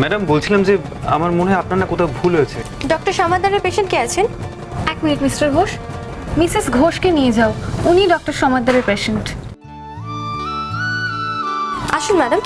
Madam বলছিলাম যে আমার মনে হয় আপনার না কোথাও ভুল হয়েছে। ডক্টর সমাদ্দারের পেশেন্ট কে আছেন? এক মিনিট মিস্টার ঘোষ, মিসেস ঘোষকে নিয়ে যাও, উনি ডক্টর সমাদ্দারের পেশেন্ট। আসুন ম্যাডাম।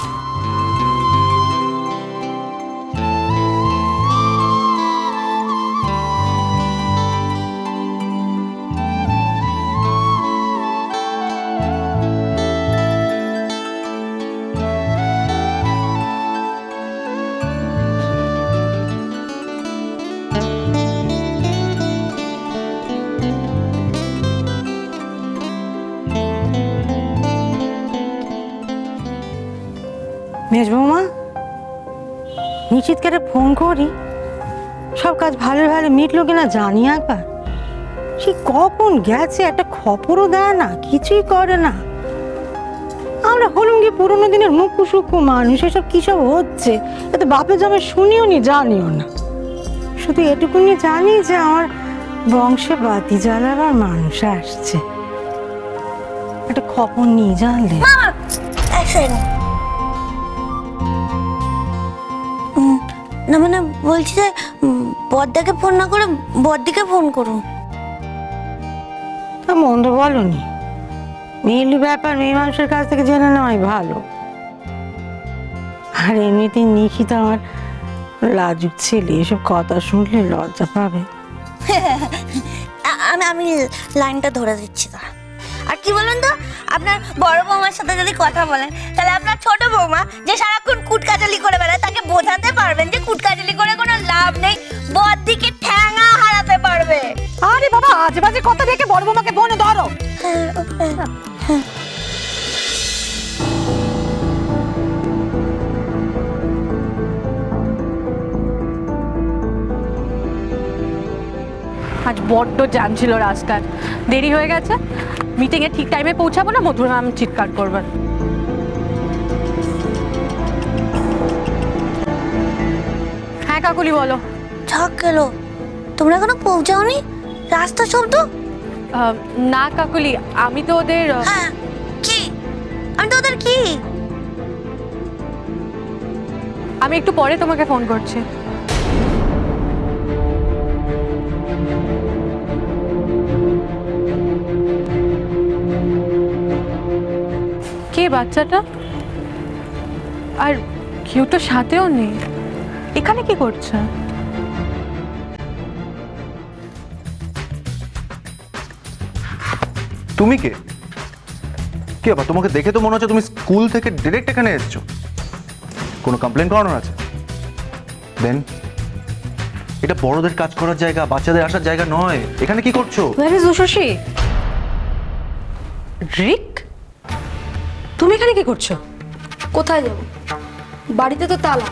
মেজ বৌমা, নিশ্চিতকে ফোন করি, সব কাজ ভালো ভালো মিটলো কিনা জানি একবার। সে কখন গেছে, একটা খবরও দেয় না, কিছুই করে না। আমরা হলুম কি পুরোনো দিনের মুখ্য সূক্ষ্ম মানুষ, এসব কি সব হচ্ছে এতে বাপের জামে শুনিও নি জানিও না। শুধু এটুকুনি জানি যে আমার বংশে বাতি জ্বালাবার মানুষ আসছে, একটা খবর নিয়ে জানলে। না মানে বলছি যে বড়দাকে ফোন না করে বড়দিকে ফোন করুন। তা মন্দ বলনি, মেয়েলি ব্যাপার মেয়ে মানুষের কাছ থেকে জেনে নেওয়াই ভালো। আর এমনিতেই নিখিত আমার লাজুক ছেলে, এসব কথা শুনলে লজ্জা পাবে। আমি লাইনটা ধরে দিচ্ছি। আর কি বলুন তো, আপনার বড় বৌমার সাথে যদি কথা বলেন তাহলে আপনার ছোট বৌমা যে সারাক্ষণ কুটকাচালি করে বেড়ায় তাকে বোঝাতে পারবেন যে কুটকাচালি করে কোনো লাভ নেই, বড়দিকে ঠ্যাঙা হারাতে পারবে। আরে বাবা, আজে বাজে কথা দেখে বড় বৌমাকে ফোনে ধরো। আজ বড্ড জ্যাম ছিল রাস্তায়, দেরি হয়ে গেছে। মিটিংয়ে ঠিক টাইমে পৌঁছাবো না, মধুর ম্যাম চিৎকার করবেন। হ্যাঁ কাকুলি বলো। ঠক গেল, তোমরা এখনো পৌঁছাওনি? রাস্তা শব্দ? না কাকুলি, আমি তো ওদের হ্যাঁ কি? আমি তো ওদের কি? আমি একটু পরে তোমাকে ফোন করছি। কে বাচ্চাটা? আর কেউ তো সাথেও নেই, এখানে কি করছে? তুমি কে? কি ব্যাপার, তোমাকে দেখে তো মনে হচ্ছে তুমি স্কুল থেকে ডিরেক্ট এখানে এসেছো। কোনো কমপ্লেন করানোর আছে? দেন এটা বড়দের কাজ করার জায়গা, বাচ্চাদের আসার জায়গা নয়। এখানে কি করছো? Where is উশসী? রিক, তুমি এখানে কি করছো? কোথায় যাব? বাড়িতে তো তালা।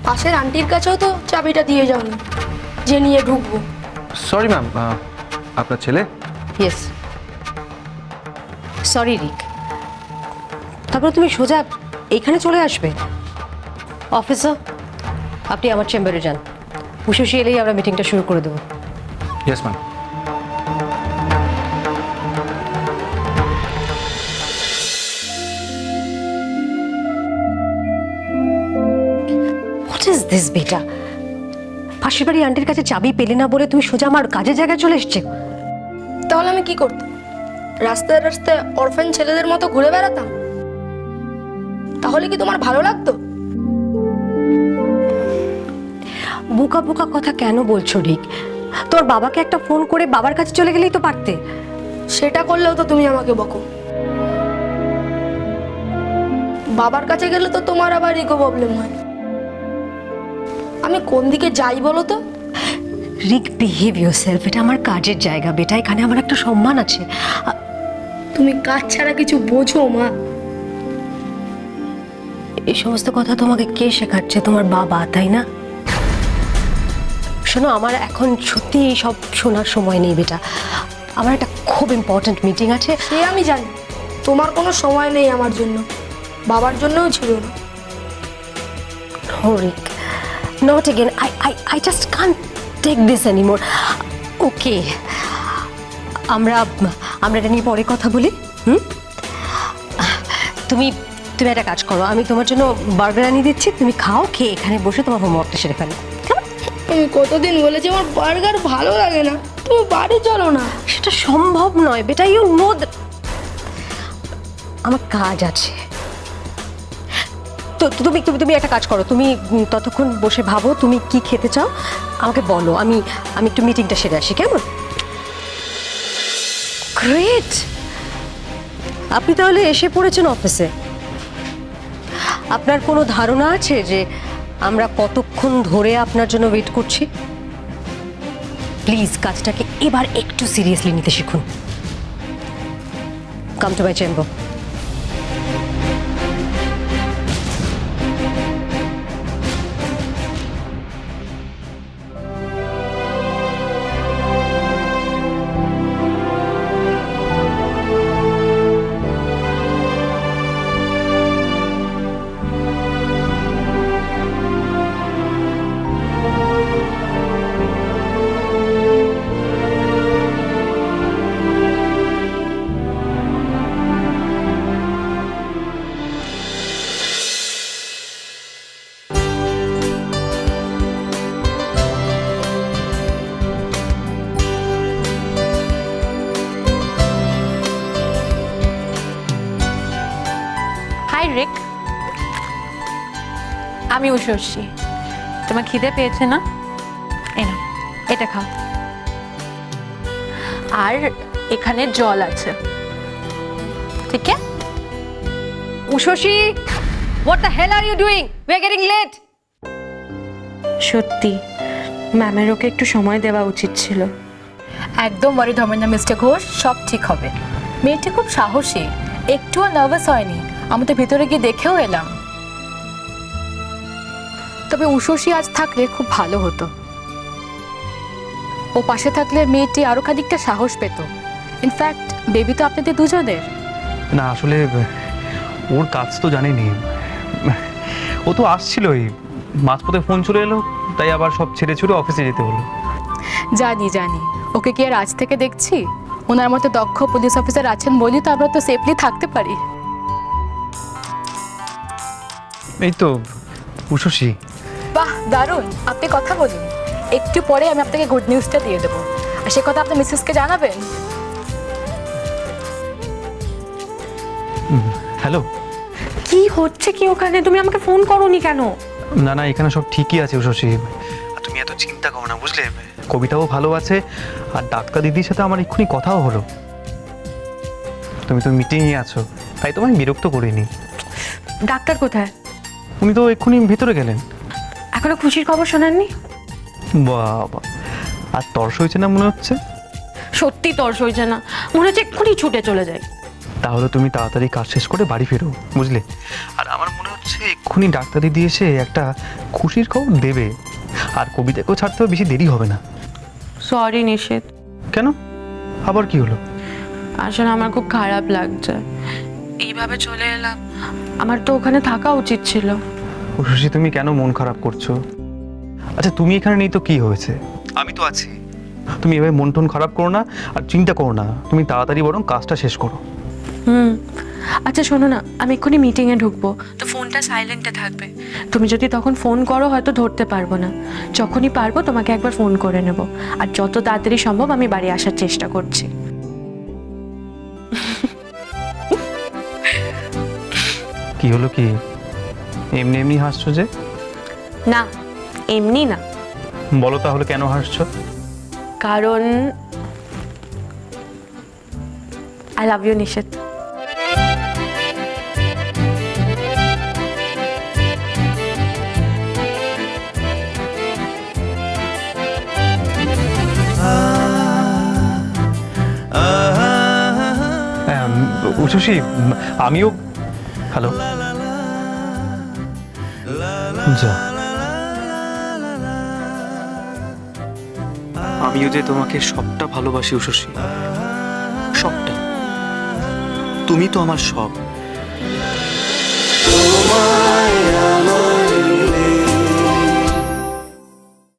পাশের আন্টির কাছেও তো চাবিটা দিয়ে যাওনি যে নিয়ে ঢুকবো। সরি ম্যাম, আপনার ছেলে? ইয়েস, সরি রিক। তারপর তুমি সোজা এখানে চলে আসবে? অফিসার, আপনি আমার চেম্বারে যান, উশসী এলেই আমরা মিটিংটা শুরু করে দেবো। Yes ma'am. What is this বেটা? পাশের বাড়ি আন্টির কাছে চাবি পেলে না বলে তুমি সোজা আমার কাজের জায়গায় চলে এসছো। তাহলে আমি কি করতাম? রাস্তায় রাস্তায় অরফান ছেলেদের মতো ঘুরে বেড়াতাম? তাহলে কি তোমার ভালো লাগতো? বোকা বোকা কথা কেন বলছো রিক? তোমার বাবাকে একটা ফোন করে বাবার কাছে চলে গেলেই তো পারতে। সেটা করলেও তো তুমি আমাকে বকো। বাবার কাছে গেলে তো তোমার আবার ইগো প্রবলেম হয়। আমি কোন দিকে যাই বলো তো? রিক, বিহেভ ইয়োরসেলফ, এটা আমার কাজের জায়গা বেটা, এখানে আমার একটা সম্মান আছে। তুমি কাজ ছাড়া কিছু বোঝো মা? এই সমস্ত কথা তোমাকে কে শেখাচ্ছে? তোমার বাবা, তাই না? শোনো, আমার এখন সত্যি এই সব শোনার সময় নেই বেটা, আমার একটা খুব ইম্পর্ট্যান্ট মিটিং আছে। সে আমি জানি, তোমার কোনো সময় নেই আমার জন্য, বাবার জন্যও ছিল না। No, Rick, not again. I just can't take this anymore. Okay, আমরা এটা নিয়ে পরে কথা বলি। তুমি তুমি একটা কাজ করো, আমি তোমার জন্য বার্গার আনিয়ে দিচ্ছি, তুমি খাও, খেয়ে এখানে বসে তোমার হোমওয়ার্কটা সেরে ফেলো। আমি কতদিন বলেছি আমার বার্গার ভালো লাগে না, তুমি বাড়ি চলো না। সেটা সম্ভব নয় বেটা, ইউ নো আমার কাজ আছে। তো তুমি তুমি তুমি একটা কাজ করো, তুমি ততক্ষণ বসে ভাবো তুমি কি খেতে চাও, আমাকে বলো, আমি আমি একটু মিটিংটা সেরে আসি, কেমন? গ্রেট, আপনি তাহলে এসে পড়েছেন অফিসে। আপনার কোনো ধারণা আছে যে আমরা কতক্ষণ ধরে আপনার জন্য ওয়েট করছি? প্লিজ কাজটাকে এবার একটু সিরিয়াসলি নিতে শিখুন। Come to my chamber. Hi Rick, আমি উষসী। তোমার খিদে পেয়েছে না? এই নাও, এটা খাও। আর এখানে জল আছে, ঠিক আছে? Ushasi, what the hell are you doing? We're getting late. সত্যি ম্যামের ওকে একটু সময় দেওয়া উচিত ছিল। একদম ওয়ারিড হবেন না মিস্টার ঘোষ, সব ঠিক হবে। মেয়েটি খুব সাহসী, একটুও নার্ভাস হয়নি। আমি তো ভিতরে গিয়ে দেখেও এলাম। তবে উষসী আজ থাকলে খুব ভালো হতো। ও পাশে থাকলে মেয়েটি আরো খানিকটা সাহস পেত। ইনফ্যাক্ট বেবি তো আপনাদের দুজনের। না আসলে ওর কাজ তো জানেনি, ও তো আসছিলই, মাঝপথে ফোন চলে এলো, তাই আবার সব ছেড়ে ছুড়ে অফিসে যেতে হলো। জানি জানি, ওকে কি আর আজ থেকে দেখছি? ওনার মতো দক্ষ পুলিশ অফিসার আছেন বলি তো আমরা তো সেফলি থাকতে পারি। এই তো উষসী। বাহ দারুণ, আপনি কথা বলুন। একটু পরে আমি আপনাকে গুড নিউজটা দিয়ে দেবো, আর সে কথা আপনি মিসেসকে জানাবেন। হ্যালো। কি হচ্ছে কি ওখানে? তুমি আমাকে ফোন করোনি কেন? না না, এখানে সব ঠিকই আছে উষসী, তুমি এত চিন্তা করো না, বুঝলে? কবিতাও ভালো আছে, আর ডাক্তার দিদির সাথে আমার এক্ষুনি কথাও হলো। তুমি তো মিটিংয়ে আছো, তাই তো আমি বিরক্ত করিনি। ডাক্তার কোথায়? উনি তো এক্ষুনি ভেতরে গেলেন। এখনো খুশির খবর শোনাননি? বাবা, আর তর্স হয়েছে না মনে হচ্ছে? সত্যি তর্স হয়েছে না, মনে হচ্ছে এক্ষুনি ছুটে চলে যায়। তাহলে তুমি তাড়াতাড়ি কাজ শেষ করে বাড়ি ফেরো, বুঝলে? আর আমার মনে হচ্ছে এক্ষুনি ডাক্তার দিদি এসে একটা খুশির খবর দেবে, আর কবিতাকেও ছাড়তে হবে, বেশি দেরি হবে না। সরি নিষেধ। কেন, আবার কি হলো? আসলে আমার খুব খারাপ লাগছে, এইভাবে চলে এলাম। আমার তো ওখানে থাকা উচিত ছিল। উষসী, তুমি কেন মন খারাপ করছো? আচ্ছা তুমি এখানে নেই তো কি হয়েছে, আমি তো আছি। তুমি এভাবে মন টন খারাপ করো না, আর চিন্তা করো না, তুমি তাড়াতাড়ি বরং কাজটা শেষ করো। আচ্ছা শোনো না, আমি এক্ষুনি মিটিংয়ে ঢুকবো, তো ফোনটা সাইলেন্টে থাকবে। তুমি যদি তখন ফোন করো হয়তো ধরতে পারবো না, যখনই পারবো তোমাকে একবার ফোন করে নেব। আর যত তাড়াতাড়ি সম্ভব আমি বাড়ি আসার চেষ্টা করছি। কি হলো, কি এমনি এমনি হাসছো যে? না এমনি না। বলো তাহলে কেন হাসছো? কারণ আই লাভ ইউ নিষেধ। উষসী, আমিও। হ্যালো, যা, আমিও যে তোমাকে সবটা ভালোবাসি উষসী, সবটা। তুমি তো আমার সব।